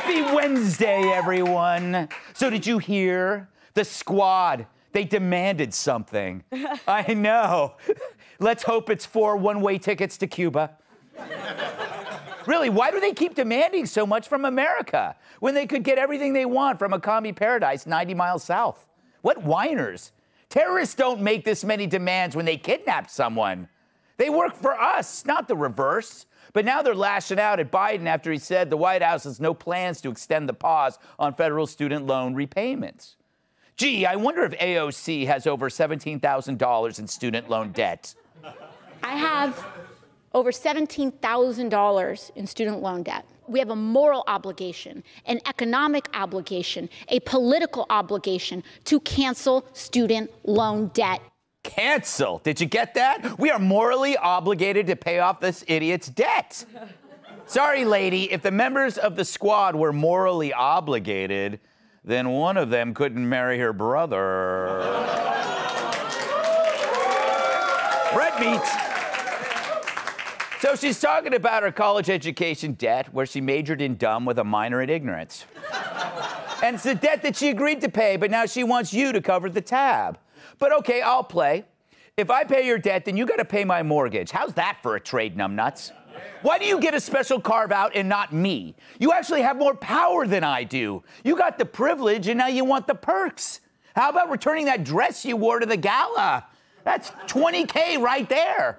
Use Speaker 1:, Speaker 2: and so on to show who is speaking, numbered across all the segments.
Speaker 1: Happy Wednesday, everyone. So did you hear? The squad, they demanded something. I know. Let's hope it's 4 one-way tickets to Cuba. Really, why do they keep demanding so much from America when they could get everything they want from a commie paradise 90 miles south? What whiners? Terrorists don't make this many demands when they kidnap someone. They work for us, not the reverse. But now they're lashing out at Biden after he said the White House has no plans to extend the pause on federal student loan repayments. Gee, I wonder if AOC has over $17,000 in student loan debt.
Speaker 2: I have over $17,000 in student loan debt. We have a moral obligation, an economic obligation, a political obligation to cancel student loan debt.
Speaker 1: Cancel. Did you get that? We are morally obligated to pay off this idiot's debt. Sorry, lady, if the members of the squad were morally obligated, then one of them couldn't marry her brother. Red meat. So she's talking about her college education debt, where she majored in dumb with a minor in ignorance. And it's the debt that she agreed to pay, but now she wants you to cover the tab. But okay, I'll play. If I pay your debt, then you gotta pay my mortgage. How's that for a trade, numbnuts? Why do you get a special carve-out and not me? You actually have more power than I do. You got the privilege and now you want the perks. How about returning that dress you wore to the gala? That's $20K right there.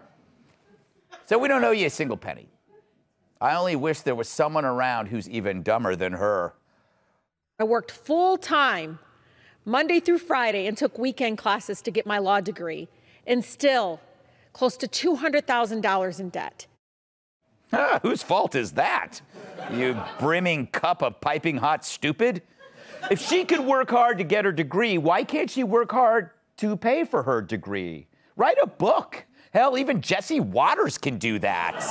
Speaker 1: So we don't owe you a single penny. I only wish there was someone around who's even dumber than her.
Speaker 3: I worked full-time Monday through Friday and took weekend classes to get my law degree, and still close to $200,000 in debt.
Speaker 1: Whose fault is that? You brimming cup of piping hot stupid? If she could work hard to get her degree, why can't she work hard to pay for her degree? Write a book. Hell, even Jesse Waters can do that.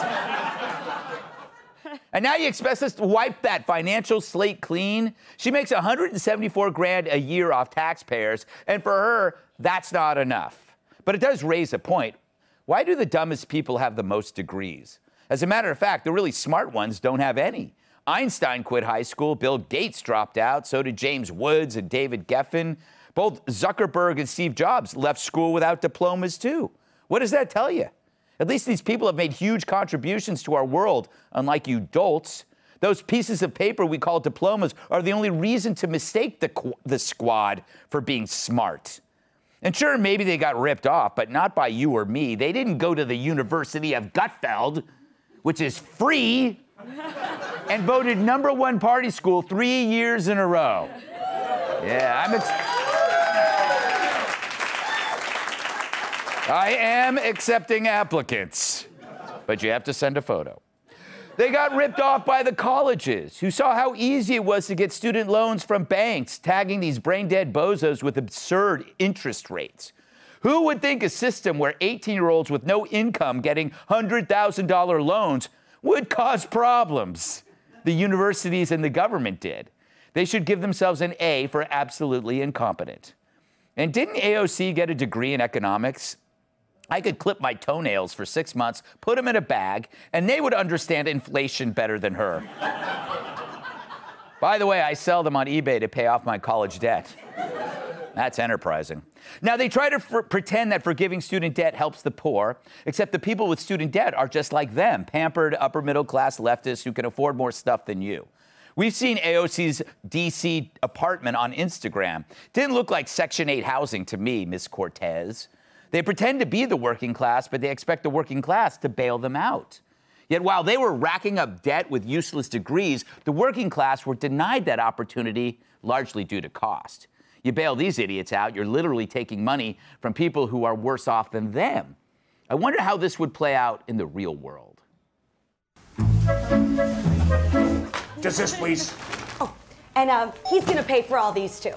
Speaker 1: And now you expect us to wipe that financial slate clean? She makes $174 grand a year off taxpayers, and for her, that's not enough. But it does raise a point. Why do the dumbest people have the most degrees? As a matter of fact, the really smart ones don't have any. Einstein quit high school, Bill Gates dropped out, so did James Woods and David Geffen. Both Zuckerberg and Steve Jobs left school without diplomas too. What does that tell you? At least these people have made huge contributions to our world, unlike you dolts. Those pieces of paper we call diplomas are the only reason to mistake the squad for being smart. And sure, maybe they got ripped off, but not by you or me. They didn't go to the University of Gutfeld, which is free, and voted #1 party school 3 years in a row. Yeah, I am accepting applicants, but you have to send a photo. They got ripped off by the colleges, who saw how easy it was to get student loans from banks, tagging these brain-dead bozos with absurd interest rates. Who would think a system where 18-year-olds with no income getting $100,000 loans would cause problems? The universities and the government did. They should give themselves an A for absolutely incompetent. And didn't AOC get a degree in economics? I could clip my toenails for 6 months, put them in a bag, and they would understand inflation better than her. By the way, I sell them on eBay to pay off my college debt. That's enterprising. Now, they try to pretend that forgiving student debt helps the poor, except the people with student debt are just like them, pampered upper-middle-class leftists who can afford more stuff than you. We've seen AOC's D.C. apartment on Instagram. Didn't look like Section 8 housing to me, Miss Cortez. They pretend to be the working class, but they expect the working class to bail them out. Yet while they were racking up debt with useless degrees, the working class were denied that opportunity, largely due to cost. You bail these idiots out, you're literally taking money from people who are worse off than them. I wonder how this would play out in the real world.
Speaker 4: Just this, please.
Speaker 5: Oh, and he's gonna pay for all these too.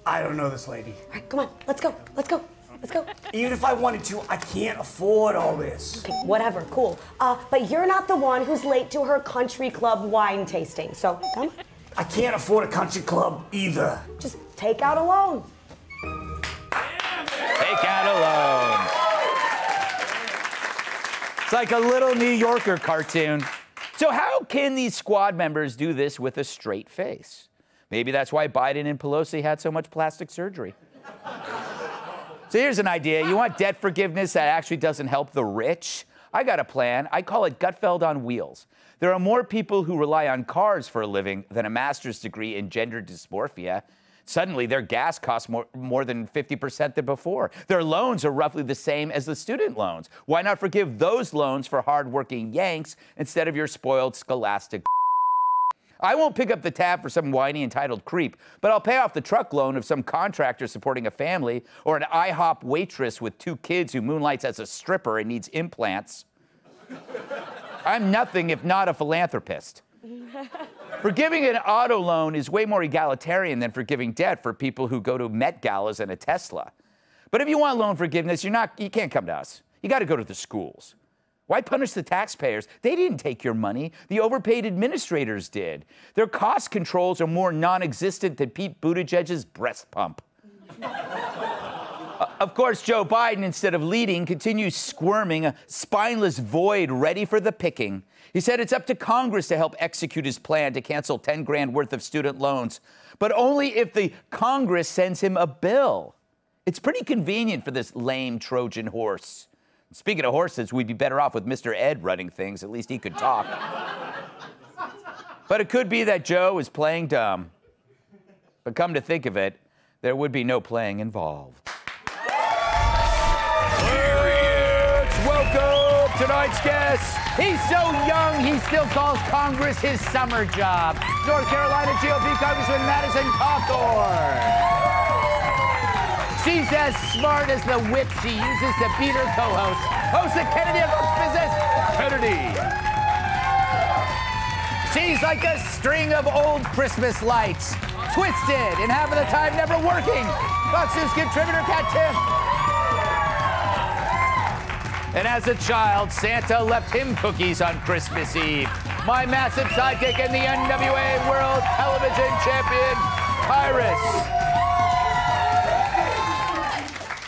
Speaker 4: I don't know this lady.
Speaker 5: All right, come on, let's go, let's go, let's go.
Speaker 4: Even if I wanted to, I can't afford all this.
Speaker 5: Okay, whatever, cool. But you're not the one who's late to her country club wine tasting, so come on.
Speaker 4: I can't afford a country club either.
Speaker 5: Just take out a loan.
Speaker 1: Take out a loan. It's like a little New Yorker cartoon. So how can these squad members do this with a straight face? Maybe that's why Biden and Pelosi had so much plastic surgery. So here's an idea. You want debt forgiveness that actually doesn't help the rich? I got a plan. I call it Gutfeld on wheels. There are more people who rely on cars for a living than a master's degree in gender dysmorphia. Suddenly, their gas costs more than 50% than before. Their loans are roughly the same as the student loans. Why not forgive those loans for hardworking Yanks instead of your spoiled scholastic? I won't pick up the tab for some whiny entitled creep, but I'll pay off the truck loan of some contractor supporting a family or an IHOP waitress with 2 kids who moonlights as a stripper and needs implants. I'm nothing if not a philanthropist. Forgiving an auto loan is way more egalitarian than forgiving debt for people who go to Met Galas and a Tesla. But if you want loan forgiveness, you can't come to us. You got to go to the schools. Why punish the taxpayers? They didn't take your money. The overpaid administrators did. Their cost controls are more non-existent than Pete Buttigieg's breast pump. Of course, Joe Biden, instead of leading, continues squirming, a spineless void ready for the picking. He said it's up to Congress to help execute his plan to cancel 10 grand worth of student loans, but only if the Congress sends him a bill. It's pretty convenient for this lame Trojan horse. Speaking of horses, we'd be better off with Mr. Ed running things. At least he could talk. But it could be that Joe is playing dumb. But come to think of it, there would be no playing involved. Welcome, tonight's guest. He's so young, he still calls Congress his summer job. North Carolina GOP Congressman Madison Cawthorn. She's as smart as the whip she uses to beat her co-host. Host of Kennedy Business, Kennedy. She's like a string of old Christmas lights, twisted and half of the time never working. Fox News contributor Kat Timm. And as a child, Santa left him cookies on Christmas Eve. My massive sidekick and the NWA World Television Champion, Tyrus.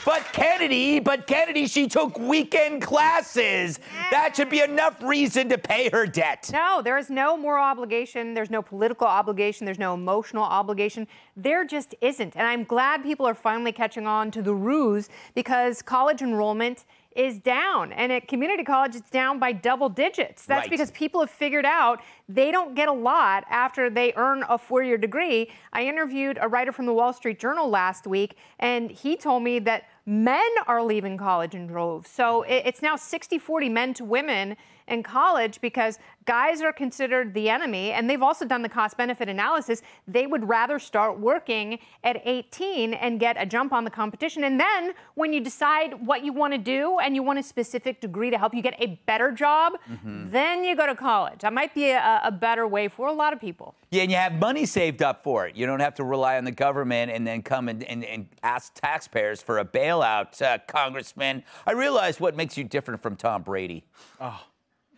Speaker 1: But Kennedy, she took weekend classes. That should be enough reason to pay her debt.
Speaker 6: No, there is no moral obligation. There's no political obligation. There's no emotional obligation. There just isn't. And I'm glad people are finally catching on to the ruse because college enrollment is down. And at community college, it's down by double digits. That's because people have figured out they don't get a lot after they earn a 4-year degree. I interviewed a writer from the Wall Street Journal last week, and he told me that men are leaving college in droves. So it's now 60-40 men to women in college because guys are considered the enemy, and they've also done the cost-benefit analysis. They would rather start working at 18 and get a jump on the competition. And then when you decide what you want to do and you want a specific degree to help you get a better job, then you go to college. That might be a better way for a lot of people.
Speaker 1: Yeah, and you have money saved up for it. You don't have to rely on the government and then come and ask taxpayers for a bailout, Congressman. I realize what makes you different from Tom Brady. Oh.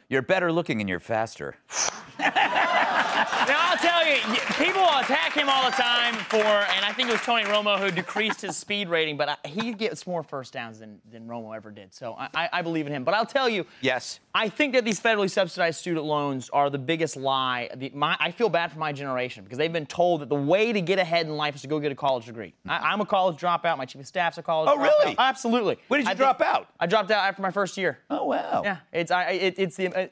Speaker 1: You're better looking and you're faster.
Speaker 7: Now, I'll tell you, people attack him all the time and I think it was Tony Romo who decreased his speed rating, but he gets more first downs than Romo ever did. So I believe in him. But I'll tell you,
Speaker 1: yes,
Speaker 7: I think that these federally subsidized student loans are the biggest lie. I feel bad for my generation because they've been told that the way to get ahead in life is to go get a college degree. I'm a college dropout. My chief of staff's a college dropout.
Speaker 1: Oh, really?
Speaker 7: Absolutely.
Speaker 1: When did you drop out?
Speaker 7: I dropped out after my first year.
Speaker 1: Oh, wow.
Speaker 7: Yeah, it's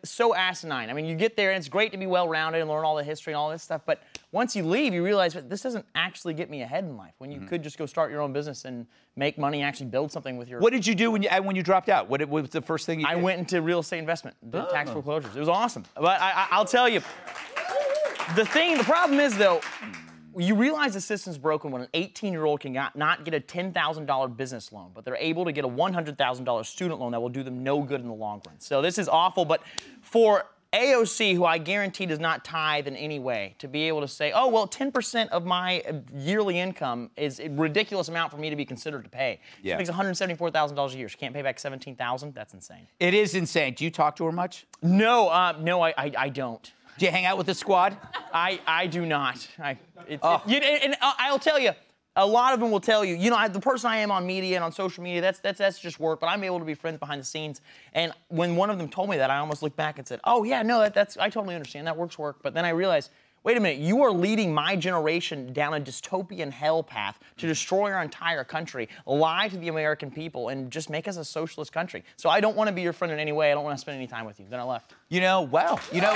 Speaker 7: so asinine. I mean, you get there and it's great to be well-rounded and learn all the history and all this stuff, but once you leave, you realize that this doesn't actually get me ahead in life. When you could just go start your own business and make money, actually build something with your.
Speaker 1: What did you do when you dropped out? What was the first thing you did?
Speaker 7: I went into real estate investment, did tax foreclosures. It was awesome. But I'll tell you, the problem is though, you realize the system's broken when an 18-year-old can not get a $10,000 business loan, but they're able to get a $100,000 student loan that will do them no good in the long run. So this is awful, but for AOC, who I guarantee does not tithe in any way, to be able to say, oh, well, 10% of my yearly income is a ridiculous amount for me to be considered to pay.
Speaker 1: Yeah.
Speaker 7: She makes $174,000 a year. She can't pay back $17,000. That's insane.
Speaker 1: It is insane. Do you talk to her much?
Speaker 7: No, I don't.
Speaker 1: Do you hang out with the squad?
Speaker 7: I do not. And I'll tell you, A lot of them will tell you, you know, the person I am on media and on social media, that's just work, but I'm able to be friends behind the scenes. And when one of them told me that, I almost looked back and said, oh, yeah, no, that's I totally understand. That work's work. But then I realized, wait a minute, you are leading my generation down a dystopian hell path to destroy our entire country, lie to the American people, and just make us a socialist country. So I don't want to be your friend in any way. I don't want to spend any time with you. Then I left.
Speaker 1: You know, well, you know,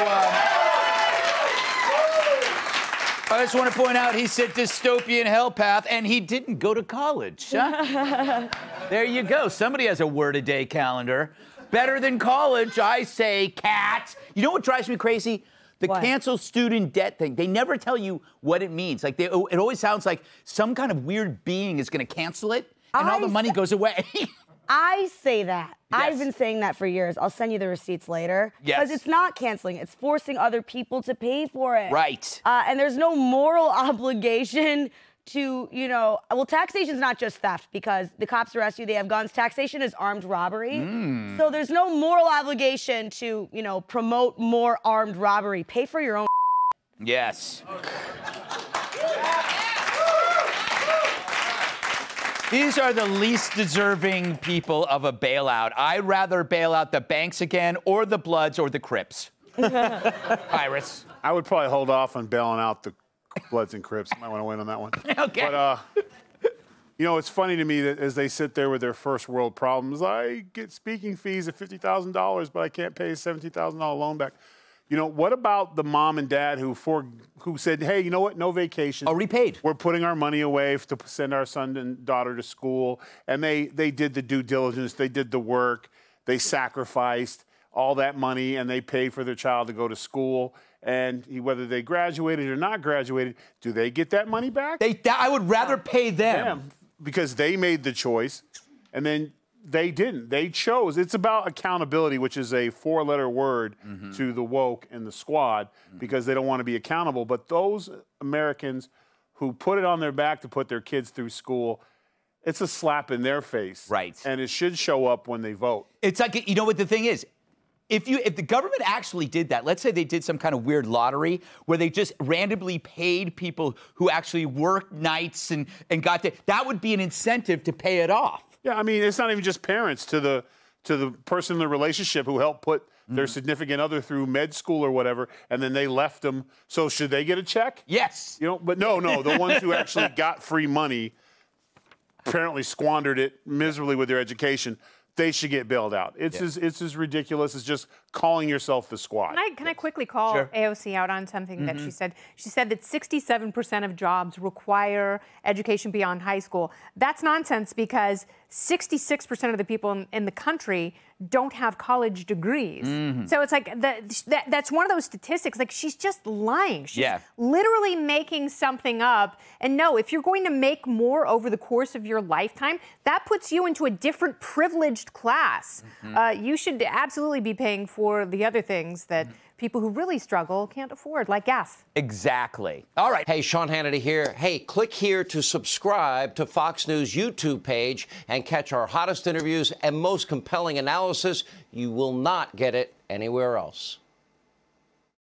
Speaker 1: I just want to point out he said dystopian hell path, and he didn't go to college. Huh? There you go. Somebody has a word-a-day calendar. Better than college, I say, cat. You know what drives me crazy? The cancel student debt thing. They never tell you what it means. Like, it always sounds like some kind of weird being is going to cancel it, and all the money goes away.
Speaker 5: I say that.
Speaker 1: Yes.
Speaker 5: I've been saying that for years. I'll send you the receipts later.
Speaker 1: Yes.
Speaker 5: Because it's not canceling. It's forcing other people to pay for it.
Speaker 1: Right.
Speaker 5: And there's no moral obligation to, you know, well, taxation's not just theft because the cops arrest you, they have guns. Taxation is armed robbery. So there's no moral obligation to, you know, promote more armed robbery. Pay for your own.
Speaker 1: Yes. These are the least deserving people of a bailout. I'd rather bail out the banks again, or the Bloods, or the Crips. Iris.
Speaker 8: I would probably hold off on bailing out the Bloods and Crips. Might want to win on that one.
Speaker 1: Okay.
Speaker 8: But, you know, it's funny to me that as they sit there with their first world problems, I get speaking fees of $50,000, but I can't pay a $17,000 loan back. You know, what about the mom and dad who said, hey, you know what, no vacation.
Speaker 1: Oh, repaid.
Speaker 8: We're putting our money away to send our son and daughter to school. And they did the due diligence. They did the work. They sacrificed all that money, and they paid for their child to go to school. And whether they graduated or not graduated, do they get that money back?
Speaker 1: I would rather pay them.
Speaker 8: Because they made the choice, and then they didn't. They chose. It's about accountability, which is a four-letter word to the woke and the squad, because they don't want to be accountable. But those Americans who put it on their back to put their kids through school, it's a slap in their face.
Speaker 1: Right.
Speaker 8: And it should show up when they vote.
Speaker 1: It's like, you know what the thing is? If the government actually did that, let's say they did some kind of weird lottery where they just randomly paid people who actually worked nights and got that would be an incentive to pay it off.
Speaker 8: Yeah, I mean, it's not even just parents, to the person in the relationship who helped put their significant other through med school or whatever, and then they left them. So should they get a check?
Speaker 1: Yes.
Speaker 8: You know, but no, the ones who actually got free money apparently squandered it miserably with their education. They should get bailed out. It's as ridiculous as just calling yourself the squad.
Speaker 6: Can I quickly call AOC out on something that she said? She said that 67% of jobs require education beyond high school. That's nonsense, because 66% of the people in the country don't have college degrees. So it's like that's one of those statistics. Like, she's just lying. She's literally making something up. And no, if you're going to make more over the course of your lifetime, that puts you into a different privileged class. You should absolutely be paying for the other things that people who really struggle can't afford, like gas.
Speaker 1: Exactly. All right.
Speaker 9: Hey, Sean Hannity here. Hey, click here to subscribe to Fox News YouTube page and catch our hottest interviews and most compelling analysis. You will not get it anywhere else.